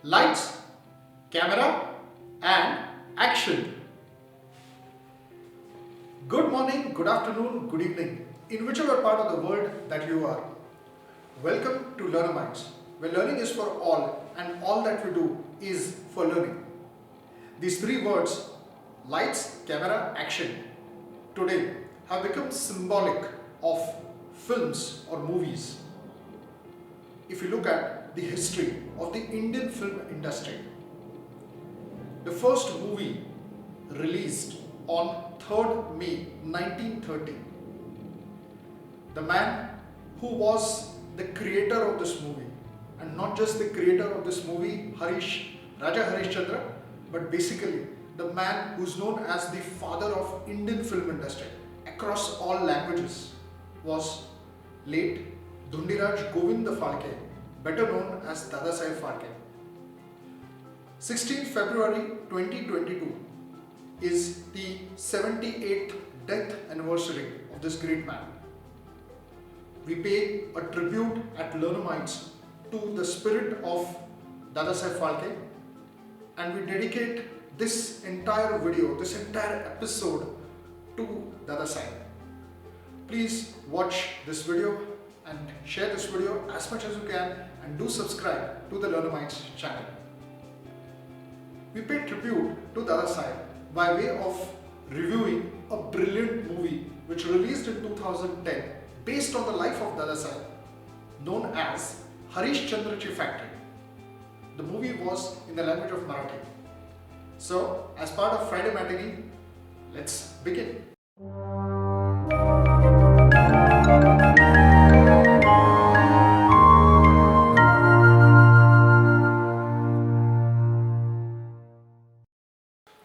Lights, camera and action. Good morning, good afternoon, good evening, in whichever part of the world that you are. Welcome to Learnamytes, where learning is for all and all that we do is for learning. These three words, lights, camera, action, today have become symbolic of films or movies. If you look at the history of the Indian film industry, the first movie released on 3rd May 1930. The man who was the creator of this movie, and not just the creator of this movie, Raja Harishchandra, but basically the man who's known as the father of Indian film industry across all languages, was late Dhondiraj Govind Phalke, better known as Dadasaheb Phalke. 16th February 2022 is the 78th death anniversary of this great man. We pay a tribute at Learnamytes to the spirit of Dadasaheb Phalke, and we dedicate this entire video, this entire episode to Dadasaheb. Please watch this video and share this video as much as you can, and do subscribe to the Learnamytes channel. We pay tribute to Dadasaheb by way of reviewing a brilliant movie which released in 2010 based on the life of Dadasaheb, known as Harishchandrachi Factory. The movie was in the language of Marathi. So, as part of Friday Matinee, let's begin.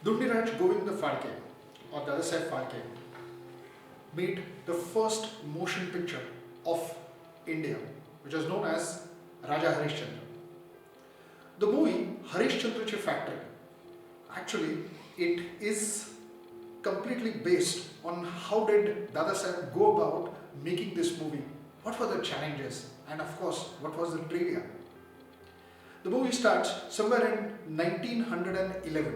Dhondiraj Govind Phalke, or Dadasaheb Phalke, made the first motion picture of India, which was known as Raja Harishchandra. The movie Harishchandrachi Factory, actually it is completely based on how did Dadasaheb go about making this movie, what were the challenges, and of course what was the trivia. The movie starts somewhere in 1911,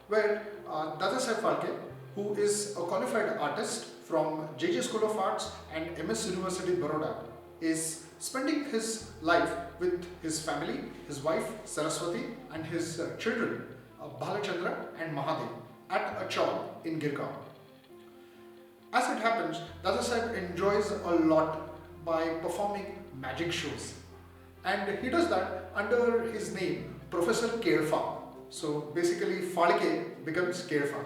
where Dadasaheb Phalke, who is a qualified artist from JJ School of Arts and MS University Baroda, is spending his life with his family, his wife Saraswati and his children Bhalachandra and Mahadev at a chawl in Girgaon. As it happens, Dadasaheb enjoys a lot by performing magic shows, and he does that under his name Professor Kerfa. So basically Phalke becomes Kerfa.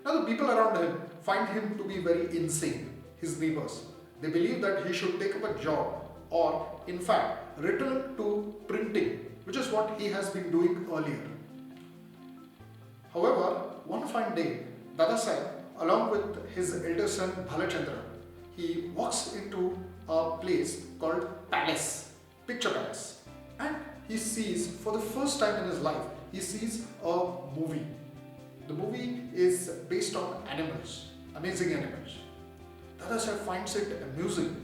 Now the people around him find him to be very insane, his neighbors. They believe that he should take up a job, or in fact return to printing, which is what he has been doing earlier. However, one fine day, Dadasaheb, along with his elder son Bhalachandra, he walks into a place called Palace, Picture Palace, and he sees, for the first time in his life, he sees a movie. The movie is based on animals, amazing animals. Dadasaheb finds it amusing,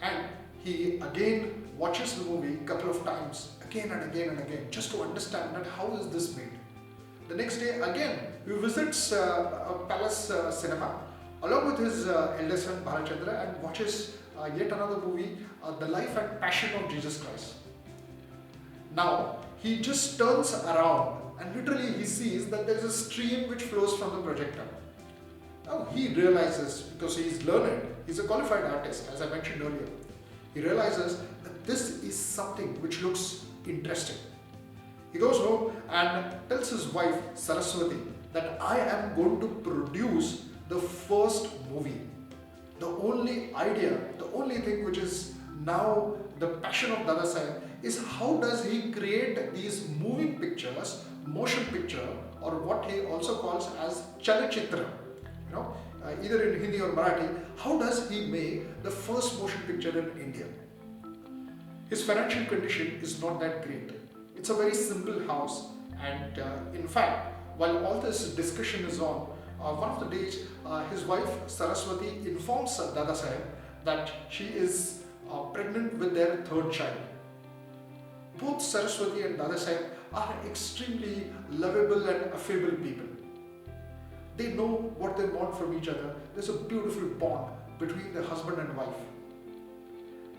and he again watches the movie a couple of times, again and again and again, just to understand that how is this made. The next day again he visits a Palace cinema along with his elder son Bhalachandra and watches yet another movie, The Life and Passion of Jesus Christ. Now he just turns around and literally he sees that there is a stream which flows from the projector. Now he realizes, because he is learned, he is a qualified artist as I mentioned earlier, he realizes that this is something which looks interesting. He goes home and tells his wife Saraswati that I am going to produce the first movie. The only idea, the only thing which is now the passion of Dadasaheb is how does he create these moving pictures, motion picture, or what he also calls as chalachitra. Either in Hindi or Marathi, how does he make the first motion picture in India? His financial condition is not that great. It's a very simple house, and in fact, while all this discussion is on, one of the days his wife Saraswati informs Dadasaheb that she is pregnant with their third child. Both Saraswati and Dadasaheb are extremely lovable and affable people. They know what they want from each other. There's a beautiful bond between the husband and wife.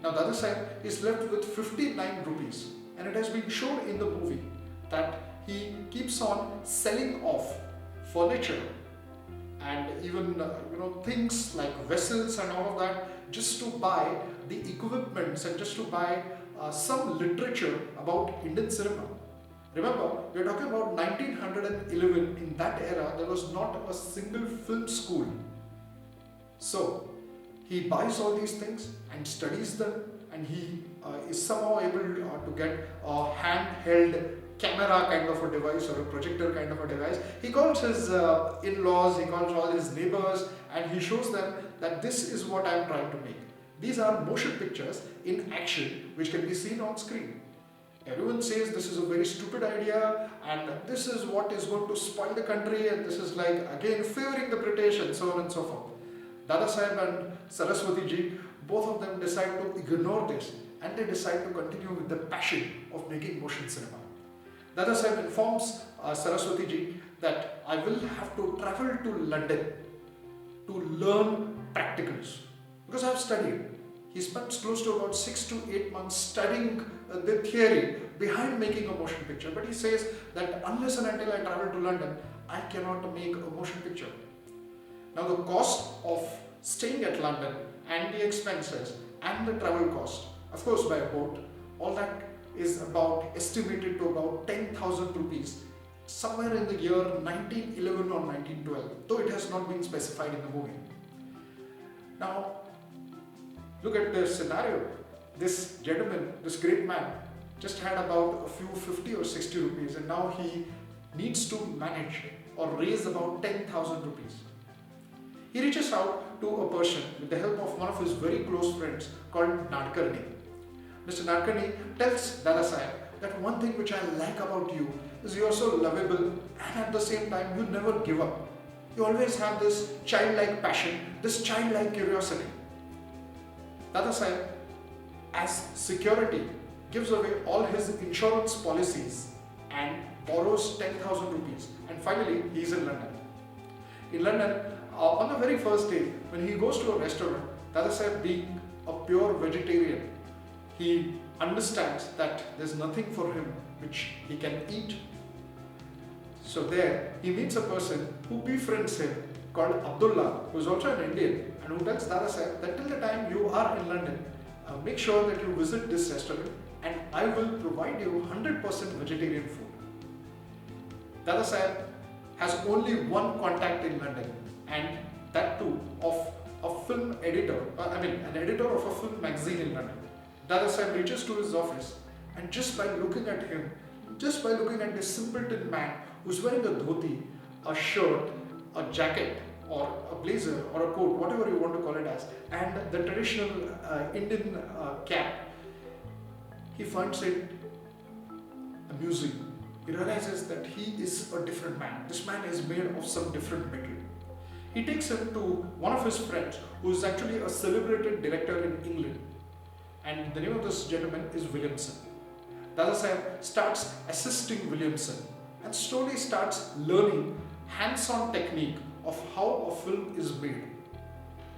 Now Dadasaheb is left with 59 rupees, and it has been shown in the movie that he keeps on selling off furniture and even things like vessels and all of that, just to buy the equipments and just to buy some literature about Indian cinema. Remember, we are talking about 1911. In that era, there was not a single film school. So he buys all these things and studies them, and he is somehow able to get a handheld camera kind of a device or a projector kind of a device. He calls his in-laws, he calls all his neighbors, and he shows them that this is what I am trying to make. These are motion pictures in action which can be seen on screen. Everyone says this is a very stupid idea and this is what is going to spoil the country, and this is like again favoring the British and so on and so forth. Dadasaheb and Saraswati ji, both of them decide to ignore this, and they decide to continue with the passion of making motion cinema. Dadasaheb informs Saraswati ji that I will have to travel to London to learn practicals because I have studied. He spends close to about 6 to 8 months studying the theory behind making a motion picture, but he says that unless and until I travel to London, I cannot make a motion picture. Now the cost of staying at London and the expenses and the travel cost, of course by boat, all that is estimated to about 10,000 rupees somewhere in the year 1911 or 1912, though it has not been specified in the movie. Now look at the scenario. This gentleman, this great man, just had about a few 50 or 60 rupees, and now he needs to manage or raise about 10,000 rupees. He reaches out to a person with the help of one of his very close friends called Nadkarni. Mr. Nadkarni tells Dadasaheb that one thing which I like about you is you are so lovable, and at the same time you never give up. You always have this childlike passion, this childlike curiosity. Dadasaheb, as security, gives away all his insurance policies and borrows 10,000 rupees, and finally he is in London. In London, on the very first day, when he goes to a restaurant, Dadasaheb, being a pure vegetarian, he understands that there's nothing for him which he can eat. So there, he meets a person who befriends him called Abdullah, who is also an Indian, and who tells Dadasaheb that till the time you are in London, make sure that you visit this restaurant and I will provide you 100% vegetarian food. Dadasaheb has only one contact in London, and that too of a film editor, an editor of a film magazine in London. Dadasaheb reaches to his office, and just by looking at him, just by looking at this simpleton man who's wearing a dhoti, a shirt, a jacket, or a blazer or a coat, whatever you want to call it as, and the traditional Indian cap, he finds it amusing. He realizes that he is a different man. This man is made of some different metal. He takes him to one of his friends who is actually a celebrated director in England, and the name of this gentleman is Williamson. Dadasaheb starts assisting Williamson and slowly starts learning hands-on technique of how a film is made.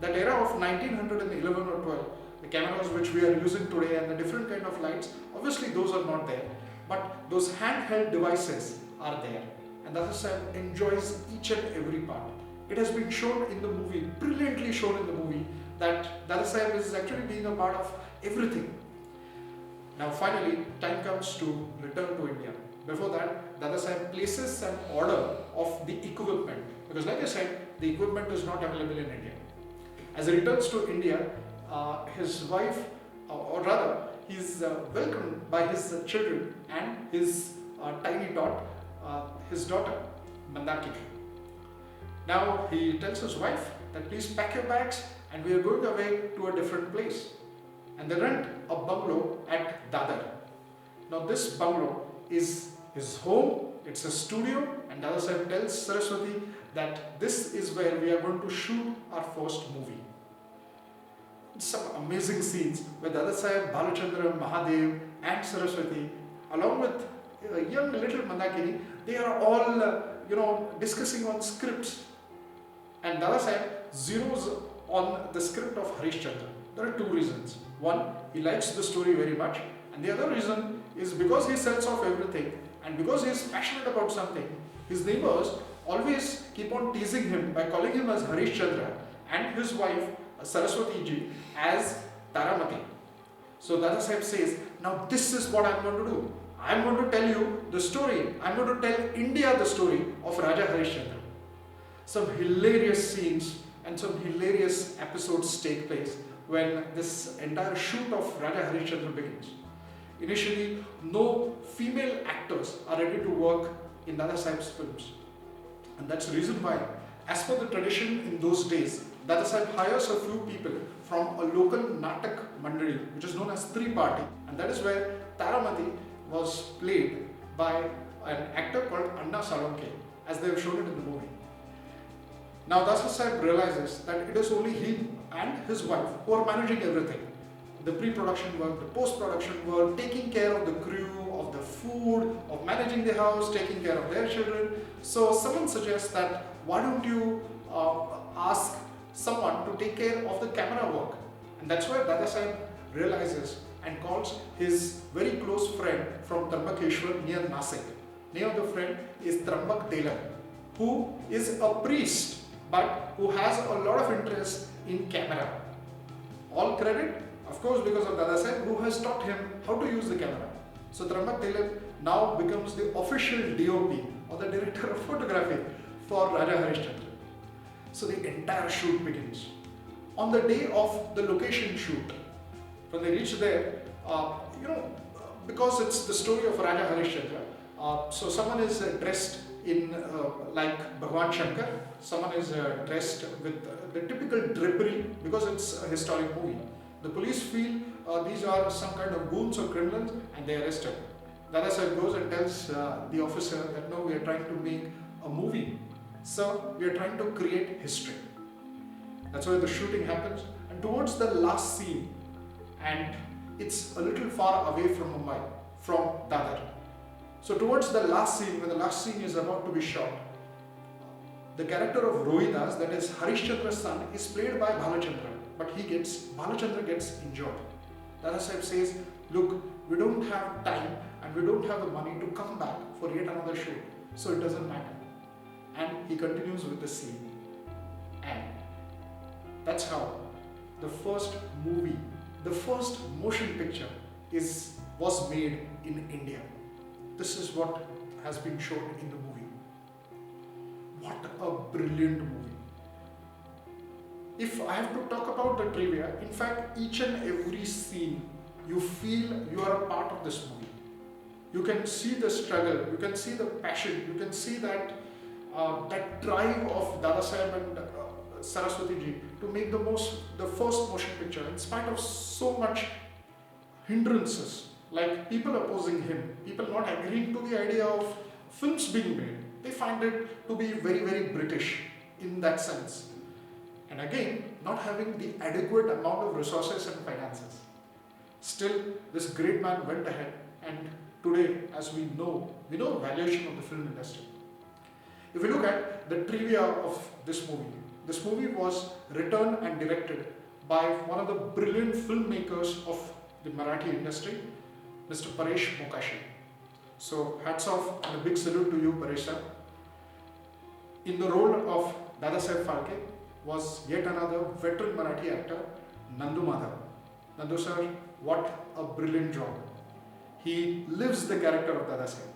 That era of 1911 or 12, the cameras which we are using today and the different kind of lights, obviously those are not there, but those handheld devices are there, and Dadasaheb enjoys each and every part. It has been shown in the movie, brilliantly shown in the movie, that Dadasaheb is actually being a part of everything. Now finally, time comes to return to India. Before that, Dadasaheb places an order of the equipment, because like I said, the equipment is not available in India. As he returns to India, his wife, or rather, he is welcomed by his children and his tiny dot, his daughter, Mandaki. Now he tells his wife that please pack your bags and we are going away to a different place. And they rent a bungalow at Dadar. Now this bungalow is his home, it's a studio, and Dadasaheb tells Saraswati that this is where we are going to shoot our first movie. Some amazing scenes where Dadasaheb, Bhalachandra, Mahadev and Saraswati along with young little Mandakini, they are all discussing on scripts. And Dadasaheb zeroes on the script of Harishchandra. There are two reasons. One, he likes the story very much, and the other reason is because he sells off everything and because he is passionate about something. His neighbors always keep on teasing him by calling him as Harishchandra and his wife Saraswati ji as Taramati. So Dadasaheb says, now this is what I am going to do. I am going to tell you the story. I am going to tell India the story of Raja Harishchandra. Some hilarious scenes and some hilarious episodes take place when this entire shoot of Raja Harishchandra begins. Initially, no female actors are ready to work in Dadasaheb's films. And that's the reason why, as per the tradition in those days, Dadasaheb hires a few people from a local Natak Mandali, which is known as Three Party. And that is where Taramati was played by an actor called Anna Salonke, as they have shown it in the movie. Now Dadasaheb realizes that it is only he and his wife who are managing everything. The pre-production work, the post-production work, taking care of the crew, of the food, of managing the house, taking care of their children. So someone suggests that why don't you ask someone to take care of the camera work? And that's where Dadasaheb realizes and calls his very close friend from Trambakeshwar near Nasik. Name of the friend is Trambak Delan, who is a priest but who has a lot of interest in camera. All credit, of course, because of Dadasaheb, who has taught him how to use the camera. So Trambak Delan now becomes the official DOP or the director of photography for Raja Harishchandra. So the entire shoot begins. On the day of the location shoot, when they reach there, because it's the story of Raja Harishchandra, so someone is dressed in like Bhagwan Shankar, someone is dressed with the typical drapery because it's a historic movie. The police feel these are some kind of goons or criminals and they arrest him. Dadasaheb goes and tells the officer that no, we are trying to make a movie. So we are trying to create history. That's why the shooting happens. And towards the last scene, and it's a little far away from Mumbai, from Dadar. So towards the last scene, when the last scene is about to be shot, the character of Rohidas, that is Harishchandra's son, is played by Bhalachandra. But Bhalachandra gets injured. Dadasaheb says, look, we don't have time and we don't have the money to come back for yet another shoot. So it doesn't matter. And he continues with the scene. And that's how the first movie, the first motion picture was made in India. This is what has been shown in the movie. What a brilliant movie. If I have to talk about the trivia, in fact, each and every scene, you feel you are a part of this movie. You can see the struggle, you can see the passion, you can see that drive of Dadasaheb and Saraswati ji to make the first motion picture in spite of so much hindrances, like people opposing him, people not agreeing to the idea of films being made. They find it to be very, very British in that sense. And again, not having the adequate amount of resources and finances. Still, this great man went ahead, and today, as we know the valuation of the film industry. If we look at the trivia of this movie was written and directed by one of the brilliant filmmakers of the Marathi industry, Mr. Paresh Mokashi. So hats off and a big salute to you, Paresh sir. In the role of Dadasaheb Phalke was yet another veteran Marathi actor, Nandu Madhav. Nandu sir, what a brilliant job. He lives the character of Dadasaheb.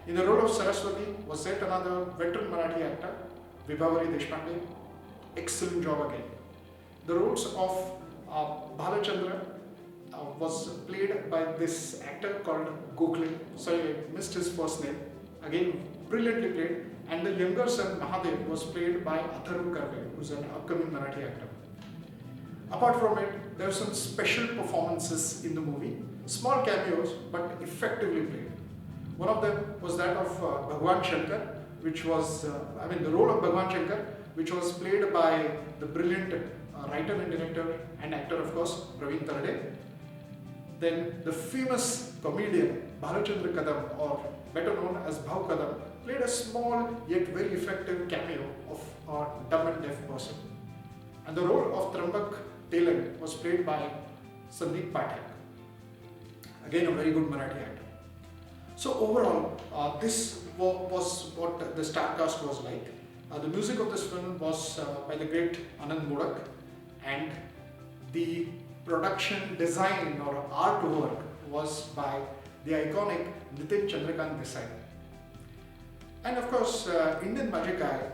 In the role of Saraswati was yet another veteran Marathi actor, Vibhavari Deshpande. Excellent job again. The roles of Bhalachandra was played by this actor called Gokhale. Sorry, I missed his first name. Again, brilliantly played. And the younger son Mahadev was played by Atharv Karve, who's an upcoming Marathi actor. Apart from it, there are some special performances in the movie, small cameos, but effectively played. One of them was that of Bhagwan Shankar, which was, the role of Bhagwan Shankar, which was played by the brilliant writer and director and actor, of course, Praveen Tarade. Then the famous comedian Bhalachandra Kadam, or better known as Bhau Kadam, played a small yet very effective cameo of a dumb and deaf person. And the role of Trambak Telang was played by Sandeep Pathak, again a very good Marathi actor. So overall, this was what the star cast was like. The music of this film was by the great Anand Modak, and the production design or artwork was by the iconic Nitin Chandrakant Desai. And of course, Indian Magic Eye,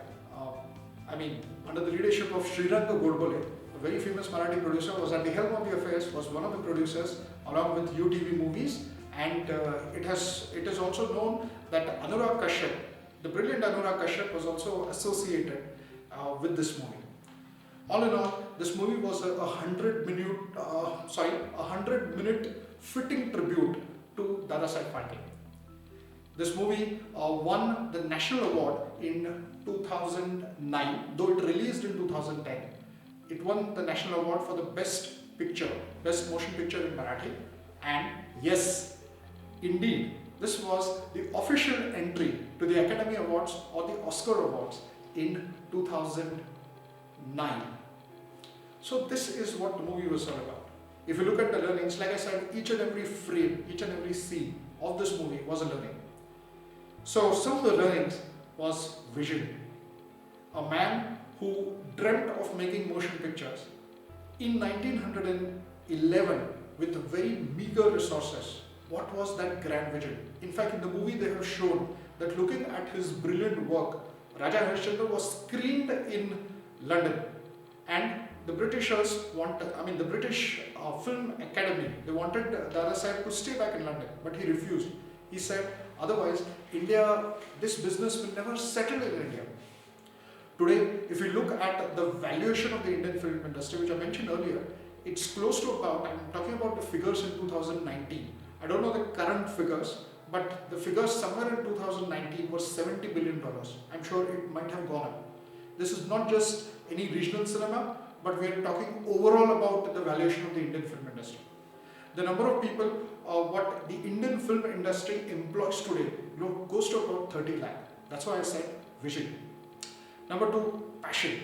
under the leadership of Sriranga Godbole, a very famous Marathi producer, was at the helm of the affairs, was one of the producers along with UTV Movies, and it is also known that Anurag Kashyap, the brilliant Anurag Kashyap, was also associated with this movie. All in all, this movie was a 100-minute fitting tribute to Dadasaheb Phalke. This movie won the National Award in 2009, though it released in 2010. It won the National Award for the Best Motion Picture in Marathi, and yes, indeed, this was the official entry to the Academy Awards or the Oscar Awards in 2009. So this is what the movie was all about. If you look at the learnings, like I said, each and every frame, each and every scene of this movie was a learning. So some of the learnings was vision. A man who dreamt of making motion pictures in 1911 with very meager resources. What was that grand vision? In fact, in the movie they have shown that looking at his brilliant work, Raja Harishchandra was screened in London, and the British Film Academy, they wanted Dadasaheb to stay back in London, but he refused. He said, otherwise India, this business will never settle in India. Today, if you look at the valuation of the Indian film industry, which I mentioned earlier, it's close to about, I'm talking about the figures in 2019. I don't know the current figures, but the figures somewhere in 2019 was $70 billion. I'm sure it might have gone up. This is not just any regional cinema, but we are talking overall about the valuation of the Indian film industry. The number of people, what the Indian film industry employs today, goes to about 30 lakh. That's why I said vision. Number 2, passion.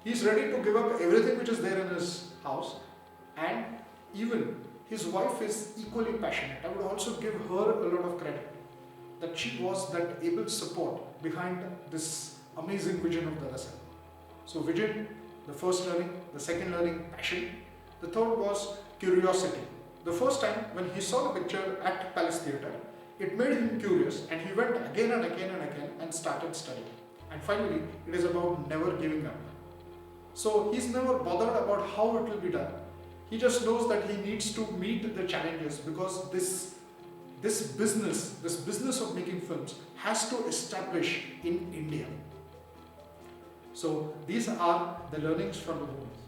He's ready to give up everything which is there in his house, and even his wife is equally passionate. I would also give her a lot of credit that she was that able support behind this amazing vision of Dadasaheb. So vision, the first learning. The second learning, passion. The third was curiosity. The first time when he saw the picture at Palace Theatre, it made him curious, and he went again and again and again and started studying. And finally, it is about never giving up. So he's never bothered about how it will be done. He just knows that he needs to meet the challenges, because this business of making films has to establish in India. So these are the learnings from the movies.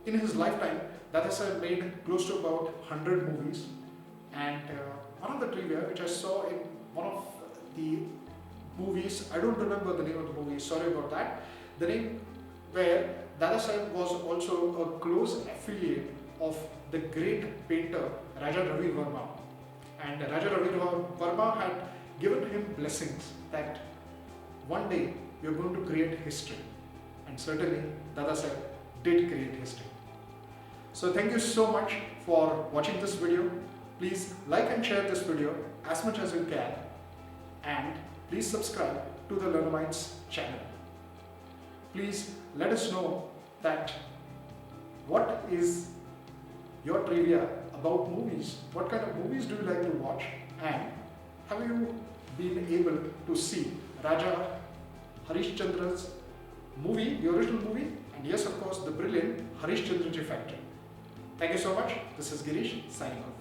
In his lifetime, Dadasaheb made close to about 100 movies, and one of the trivia which I saw in one of the movies, I don't remember the name of the movie, sorry about that, the name where Dadasaheb was also a close affiliate of the great painter Raja Ravi Verma, and Raja Ravi Verma had given him blessings that one day you're going to create history, and certainly Dadasaheb did create history. So thank you so much for watching this video. Please like and share this video as much as you can, and please subscribe to the Learnamytes channel. Please let us know that what is your trivia about movies. What kind of movies do you like to watch, and have you been able to see Raja Harishchandra's movie, the original movie, and yes, of course, the brilliant Harishchandrachi Factory. Thank you so much. This is Girish signing off.